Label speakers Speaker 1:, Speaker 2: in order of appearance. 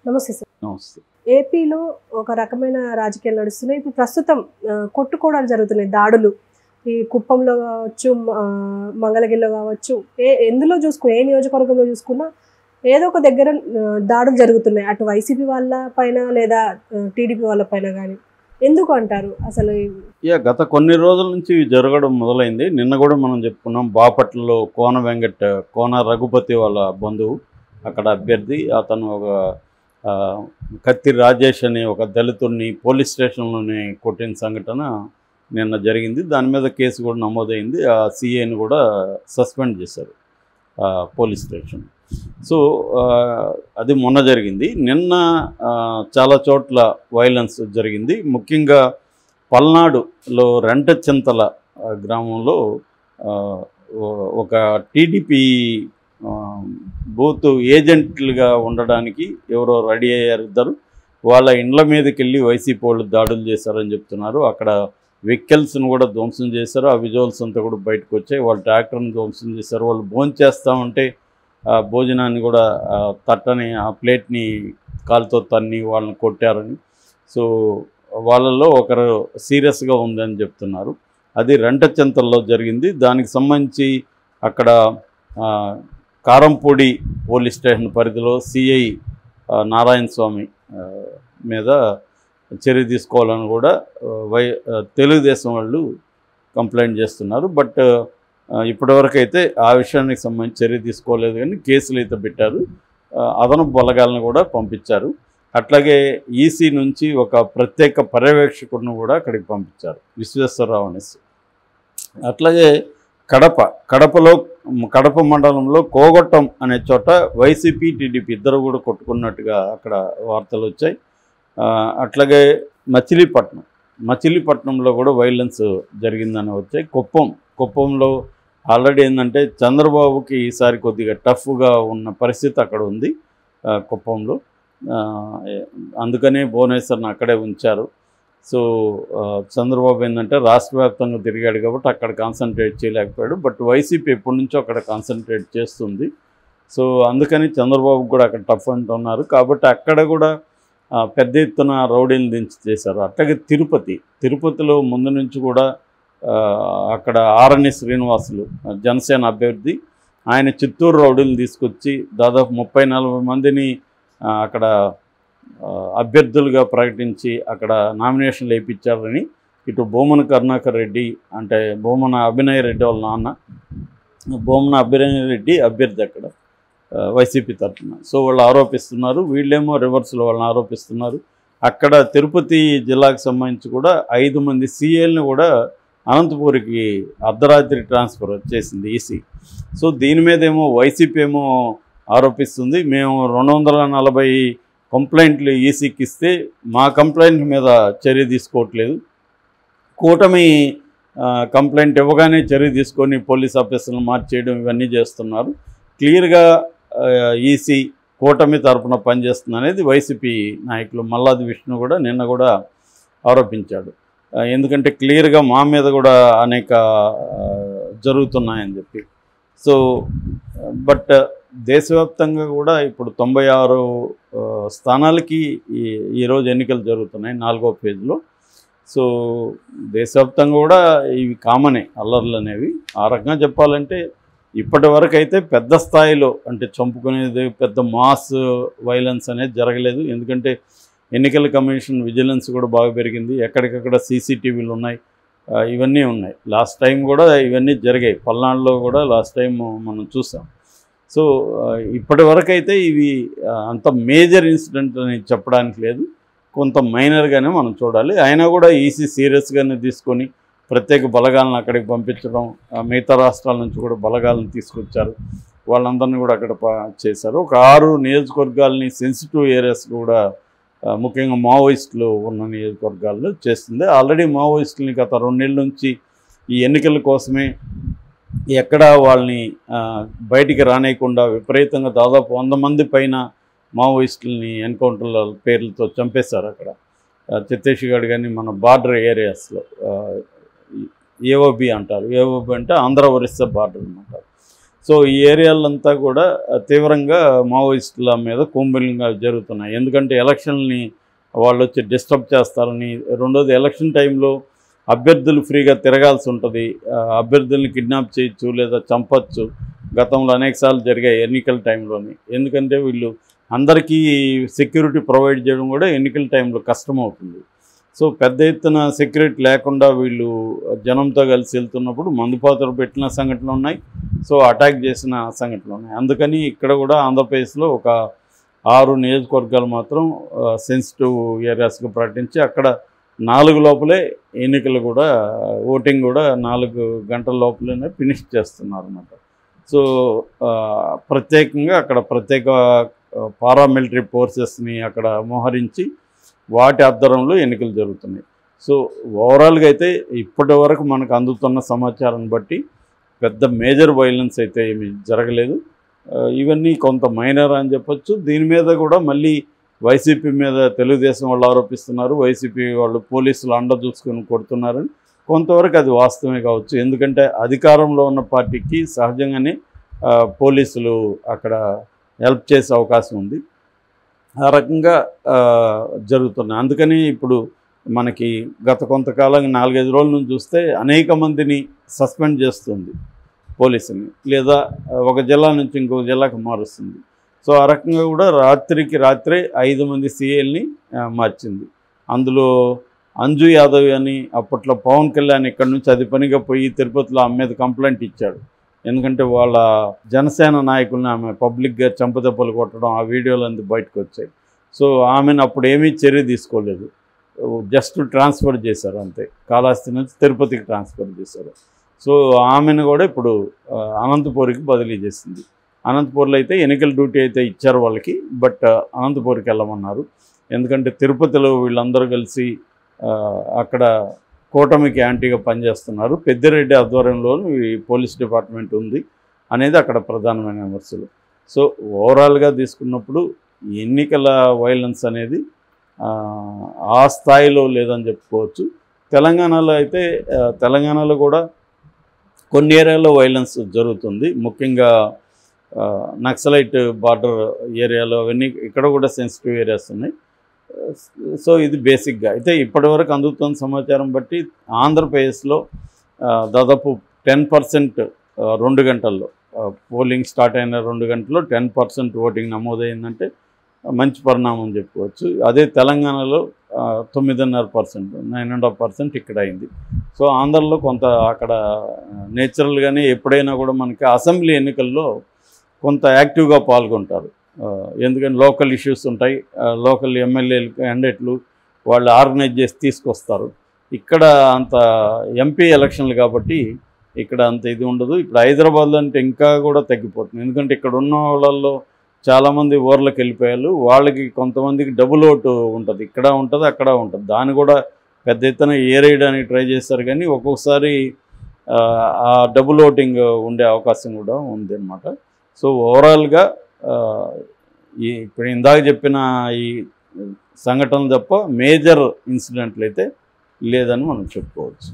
Speaker 1: నమస్తే సార్.
Speaker 2: నమస్తే.
Speaker 1: ఏపీలో ఒక రకమైన రాజకీయాలు నడుస్తున్నాయి. ఇప్పుడు ప్రస్తుతం కొట్టుకోవడాలు జరుగుతున్నాయి, దాడులు. ఈ కుప్పంలో కావచ్చు, మంగళగిరిలో కావచ్చు, ఎందులో చూసుకున్నా, ఏ నియోజకవర్గంలో చూసుకున్నా ఏదో ఒక దగ్గర దాడులు జరుగుతున్నాయి. అటు వైసీపీ వాళ్ళ పైన లేదా టీడీపీ వాళ్ళ పైన కానీ. ఎందుకు అంటారు అసలు?
Speaker 2: గత కొన్ని రోజుల నుంచి జరగడం మొదలైంది. నిన్న కూడా మనం చెప్పుకున్నాం. బాపట్లలో కోన రఘుపతి వాళ్ళ బంధువు, అక్కడ అభ్యర్థి, అతను ఒక కత్తి రాజేష్ అనే ఒక దళితుడిని పోలీస్ స్టేషన్లోనే కొట్టిన సంఘటన నిన్న జరిగింది. దాని మీద కేసు కూడా నమోదైంది. ఆ సీఏని కూడా సస్పెండ్ చేశారు పోలీస్ స్టేషన్. సో అది మొన్న జరిగింది. నిన్న చాలా చోట్ల వైలెన్స్ జరిగింది. ముఖ్యంగా పల్నాడులో రెంటచింతల గ్రామంలో ఒక టీడీపీ బూత్ ఏజెంట్లుగా ఉండడానికి ఎవరో రెడీ అయ్యారు ఇద్దరు. వాళ్ళ ఇండ్ల మీదకి వెళ్ళి వైసీపీ వాళ్ళు దాడులు చేశారని చెప్తున్నారు. అక్కడ వెహికల్స్ను కూడా ధ్వంసం చేశారు. ఆ విజువల్స్ అంతా కూడా బయటకు వచ్చాయి. వాళ్ళ ట్రాక్టర్ని ధ్వంసం చేశారు. వాళ్ళు భోంచేస్తామంటే భోజనాన్ని కూడా తట్టని ఆ ప్లేట్ని కాలుతో తన్ని వాళ్ళని కొట్టారని. సో వాళ్ళల్లో ఒకరు సీరియస్గా ఉందని చెప్తున్నారు. అది రెంటచింతల్లో జరిగింది. దానికి సంబంధించి అక్కడ కారంపూడి పోలీస్ స్టేషన్ పరిధిలో సిఐ నారాయణ స్వామి మీద చర్య తీసుకోవాలని కూడా తెలుగుదేశం వాళ్ళు కంప్లైంట్ చేస్తున్నారు. బట్ ఇప్పటివరకు అయితే ఆ విషయానికి సంబంధించి చర్య తీసుకోలేదు, కానీ కేసులు అయితే పెట్టారు. అదనపు బలగాలను కూడా పంపించారు. అట్లాగే ఈసీ నుంచి ఒక ప్రత్యేక పర్యవేక్షకుడిని కూడా అక్కడికి పంపించారు, విశ్వేశ్వరరావు అనేసి. అట్లాగే కడప మండలంలో కోగొట్టం అనే చోట వైసీపీ టీడీపీ ఇద్దరు కూడా కొట్టుకున్నట్టుగా అక్కడ వార్తలు వచ్చాయి. అట్లాగే మచిలీపట్నంలో కూడా వైలెన్స్ జరిగిందని వచ్చాయి. కుప్పంలో ఆల్రెడీ ఏంటంటే చంద్రబాబుకి ఈసారి కొద్దిగా టఫ్గా ఉన్న పరిస్థితి అక్కడ ఉంది కుప్పంలో. అందుకనే భువనేశ్వర్ని అక్కడే ఉంచారు. సో చంద్రబాబు ఏంటంటే రాష్ట్ర వ్యాప్తంగా తిరిగాడు కాబట్టి అక్కడ కాన్సన్ట్రేట్ చేయలేకపోయాడు. బట్ వైసీపీ ఎప్పటి నుంచో అక్కడ కాన్సన్ట్రేట్ చేస్తుంది. సో అందుకని చంద్రబాబు కూడా అక్కడ టఫ్ అంటున్నారు. కాబట్టి అక్కడ కూడా పెద్ద ఎత్తున రౌడీని దించి చేశారు. అట్లాగే తిరుపతిలో ముందు నుంచి కూడా అక్కడ ఆరణి శ్రీనివాసులు జనసేన అభ్యర్థి, ఆయన చిత్తూరు రౌడీని తీసుకొచ్చి దాదాపు 30-40 మందిని అక్కడ అభ్యర్థులుగా ప్రకటించి అక్కడ నామినేషన్లు వేయించారని ఇటు భూమన కరుణాకర్ రెడ్డి, అంటే భూమన అభినయ్ రెడ్డి వాళ్ళ నాన్న భూమన అభినయ్ రెడ్డి అభ్యర్థి అక్కడ వైసీపీ తరఫున. సో వాళ్ళు ఆరోపిస్తున్నారు, వీళ్ళేమో రివర్స్లో వాళ్ళని ఆరోపిస్తున్నారు. అక్కడ తిరుపతి జిల్లాకు సంబంధించి కూడా 5 మంది సీఏలను కూడా అనంతపూర్కి అర్ధరాత్రి ట్రాన్స్ఫర్ చేసింది ఈసీ. సో దీని మీద ఏమో వైసీపీ ఏమో ఆరోపిస్తుంది, మేము 240 కంప్లైంట్లు ఈసీకి ఇస్తే మా కంప్లైంట్ మీద చర్య తీసుకోవట్లేదు, కూటమి కంప్లైంట్ ఇవ్వగానే చర్య తీసుకొని పోలీస్ ఆఫీసర్లను మార్చేయడం ఇవన్నీ చేస్తున్నారు. క్లియర్గా ఈసీ కూటమి తరఫున పనిచేస్తుంది అనేది వైసీపీ నాయకులు మల్లాది విష్ణు కూడా నిన్న కూడా ఆరోపించాడు. ఎందుకంటే క్లియర్గా మా మీద కూడా అనేక జరుగుతున్నాయని చెప్పి. సో బట్ దేశవ్యాప్తంగా కూడా ఇప్పుడు 96 స్థానాలకి ఈరోజు ఎన్నికలు జరుగుతున్నాయి 4వ ఫేజ్లో. సో దేశవ్యాప్తంగా కూడా ఇవి కామనే అల్లర్లు అనేవి. ఆ రకంగా చెప్పాలంటే ఇప్పటి వరకు అయితే పెద్ద స్థాయిలో అంటే చంపుకునేది పెద్ద మాస్ వైలెన్స్ అనేది జరగలేదు. ఎందుకంటే ఎన్నికల కమిషన్ విజిలెన్స్ కూడా బాగా పెరిగింది. ఎక్కడికక్కడ సీసీటీవీలు ఉన్నాయి, ఇవన్నీ ఉన్నాయి. లాస్ట్ టైం కూడా ఇవన్నీ జరిగాయి. పల్నాడులో కూడా లాస్ట్ టైం మనం చూసాం. సో ఇప్పటి వరకు అయితే ఇవి అంత మేజర్ ఇన్సిడెంట్ అని చెప్పడానికి లేదు, కొంత మైనర్గానే మనం చూడాలి. అయినా కూడా ఈసీ సీరియస్గానే తీసుకొని ప్రత్యేక బలగాలను అక్కడికి పంపించడం, మిగతా రాష్ట్రాల నుంచి కూడా బలగాలను తీసుకొచ్చారు, వాళ్ళందరినీ కూడా అక్కడ చేశారు. ఒక 6 నియోజకవర్గాలని సెన్సిటివ్ ఏరియాస్ కూడా ముఖ్యంగా మావోయిస్టులు ఉన్న నియోజకవర్గాల్లో చేస్తుంది. ఆల్రెడీ మావోయిస్టులని గత 2 నెలల నుంచి ఈ ఎన్నికల కోసమే ఎక్కడా వాళ్ళని బయటికి రానేయకుండా విపరీతంగా దాదాపు 100 మంది పైన మావోయిస్టులని ఎన్కౌంటర్ల పేర్లతో చంపేశారు అక్కడ ఛత్తీస్గఢ్ కానీ మన బార్డర్ ఏరియాస్లో. ఏఓబి అంటారు, ఏఓబి అంటే ఆంధ్ర ఒరిస్సా బార్డర్ అనమాట. సో ఈ ఏరియాలంతా కూడా తీవ్రంగా మావోయిస్టుల మీద కూంబిలింగ్ జరుగుతున్నాయి. ఎందుకంటే ఎలక్షన్ని వాళ్ళు వచ్చి డిస్టర్బ్ చేస్తారని, రెండోది ఎలక్షన్ టైంలో అభ్యర్థులు ఫ్రీగా తిరగాల్సి ఉంటుంది, అభ్యర్థుల్ని కిడ్నాప్ చేయొచ్చు లేదా చంపచ్చు. గతంలో అనేకసార్లు జరిగాయి ఎన్నికల టైంలోని. ఎందుకంటే వీళ్ళు అందరికీ సెక్యూరిటీ ప్రొవైడ్ చేయడం కూడా ఎన్నికల టైంలో కష్టమవుతుంది. సో పెద్ద ఎత్తున సెక్యూరిటీ లేకుండా వీళ్ళు జనంతో కలిసి వెళ్తున్నప్పుడు మందుపాత్రలు పెట్టిన సంఘటనలు ఉన్నాయి, సో అటాక్ చేసిన సంఘటనలు ఉన్నాయి. అందుకని ఇక్కడ కూడా ఆంధ్రప్రదేశ్లో ఒక 6 నియోజకవర్గాలు మాత్రం సెన్సిటివ్ ఏరియాస్గా ప్రకటించి అక్కడ 4 లోపలే ఎన్నికలు కూడా, ఓటింగ్ కూడా 4 గంటల లోపలనే ఫినిష్ చేస్తున్నారు అన్నమాట. సో ప్రత్యేకంగా అక్కడ ప్రత్యేక పారామిలిటరీ ఫోర్సెస్ని అక్కడ మోహరించి వాటి ఆధ్వర్యంలో ఎన్నికలు జరుగుతున్నాయి. సో ఓవరాల్గా అయితే ఇప్పటి వరకు మనకు అందుతున్న సమాచారాన్ని బట్టి పెద్ద మేజర్ వైలెన్స్ అయితే ఏమీ జరగలేదు. ఇవన్నీ కొంత మైనర్ అని చెప్పొచ్చు. దీని మీద కూడా మళ్ళీ వైసీపీ మీద తెలుగుదేశం వాళ్ళు ఆరోపిస్తున్నారు, వైసీపీ వాళ్ళు పోలీసులు అండ చూసుకొని కొడుతున్నారని. కొంతవరకు అది వాస్తవమే కావచ్చు, ఎందుకంటే అధికారంలో ఉన్న పార్టీకి సహజంగానే పోలీసులు అక్కడ హెల్ప్ చేసే అవకాశం ఉంది. ఆ రకంగా జరుగుతున్నాయి. అందుకని ఇప్పుడు మనకి గత కొంతకాలంగా 4-5 రోజుల నుంచి చూస్తే అనేక మందిని సస్పెండ్ చేస్తుంది పోలీసుని, లేదా ఒక జిల్లా నుంచి ఇంకో జిల్లాకు మారుస్తుంది. సో ఆ రకంగా కూడా రాత్రికి రాత్రే 5 మంది సీఏల్ని మార్చింది. అందులో అంజు యాదవ్ అని అప్పట్లో పవన్ కళ్యాణ్ ఇక్కడ నుంచి అది పనిగా పోయి తిరుపతిలో ఆమె మీద కంప్లైంట్ ఇచ్చాడు. ఎందుకంటే వాళ్ళ జనసేన నాయకుల్ని ఆమె పబ్లిక్గా చంపదెబ్బలు కొట్టడం, ఆ వీడియోలు అందు బయటకు వచ్చాయి. సో ఆమెను అప్పుడు ఏమీ చర్య తీసుకోలేదు, జస్ట్ ట్రాన్స్ఫర్ చేశారు అంతే. కాళహస్తి నుంచి తిరుపతికి ట్రాన్స్ఫర్ చేశారు. సో ఆమెను కూడా ఇప్పుడు అనంతపూర్కి బదిలీ చేసింది. అనంతపూర్లో అయితే ఎన్నికల డ్యూటీ అయితే ఇచ్చారు వాళ్ళకి, బట్ అనంతపూర్కి వెళ్ళమన్నారు. ఎందుకంటే తిరుపతిలో వీళ్ళందరూ కలిసి అక్కడ కూటమికి యాంటీగా పనిచేస్తున్నారు, పెద్దిరెడ్డి ఆధ్వర్యంలోనూ ఈ పోలీస్ డిపార్ట్మెంట్ ఉంది అనేది అక్కడ ప్రధానమైన విమర్శలు. సో ఓవరాల్గా తీసుకున్నప్పుడు ఎన్నికల వైలెన్స్ అనేది ఆ స్థాయిలో లేదని చెప్పుకోవచ్చు. తెలంగాణలో అయితే తెలంగాణలో కూడా కొన్ని ఏరియాలో వైలెన్స్ జరుగుతుంది, ముఖ్యంగా నక్సలైట్ బార్డర్ ఏరియాలో అవన్నీ ఇక్కడ కూడా సెన్సిటివ్ ఏరియాస్ ఉన్నాయి. సో ఇది బేసిక్గా అయితే ఇప్పటివరకు అందుతున్న సమాచారం బట్టి ఆంధ్రప్రదేశ్లో దాదాపు 10% 2 గంటల్లో పోలింగ్ స్టార్ట్ అయిన 2 గంటల్లో 10% ఓటింగ్ నమోదైందంటే మంచి పరిణామం చెప్పుకోవచ్చు. అదే తెలంగాణలో 9.5%, 9.5% ఇక్కడ అయింది. సో ఆంధ్రలో కొంత అక్కడ నేచురల్గానే ఎప్పుడైనా కూడా మనకి అసెంబ్లీ ఎన్నికల్లో కొంత యాక్టివ్గా పాల్గొంటారు. ఎందుకంటే లోకల్ ఇష్యూస్ ఉంటాయి, లోకల్ ఎమ్మెల్యేలు క్యాండిడేట్లు వాళ్ళు ఆర్గనైజ్ చేసి తీసుకొస్తారు. ఇక్కడ అంత ఎంపీ ఎలక్షన్లు కాబట్టి ఇక్కడ అంత ఇది ఉండదు. ఇప్పుడు హైదరాబాద్లో అంటే ఇంకా కూడా తగ్గిపోతుంది, ఎందుకంటే ఇక్కడ ఉన్న వాళ్ళల్లో చాలామంది ఊర్లకు వెళ్ళిపోయారు. వాళ్ళకి కొంతమందికి డబుల్ ఓటు ఉంటుంది, ఇక్కడ ఉంటుంది అక్కడ ఉంటుంది. దాన్ని కూడా పెద్ద ఎత్తున ఏరేయడానికి ట్రై చేస్తారు, కానీ ఒక్కొక్కసారి ఆ డబుల్ ఓటింగ్ ఉండే అవకాశం కూడా ఉంది అన్నమాట. సో ఓవరాల్గా ఇప్పుడు ఇందాక చెప్పిన ఈ సంఘటనలు తప్ప మేజర్ ఇన్సిడెంట్లు అయితే లేదని మనం చెప్పుకోవచ్చు.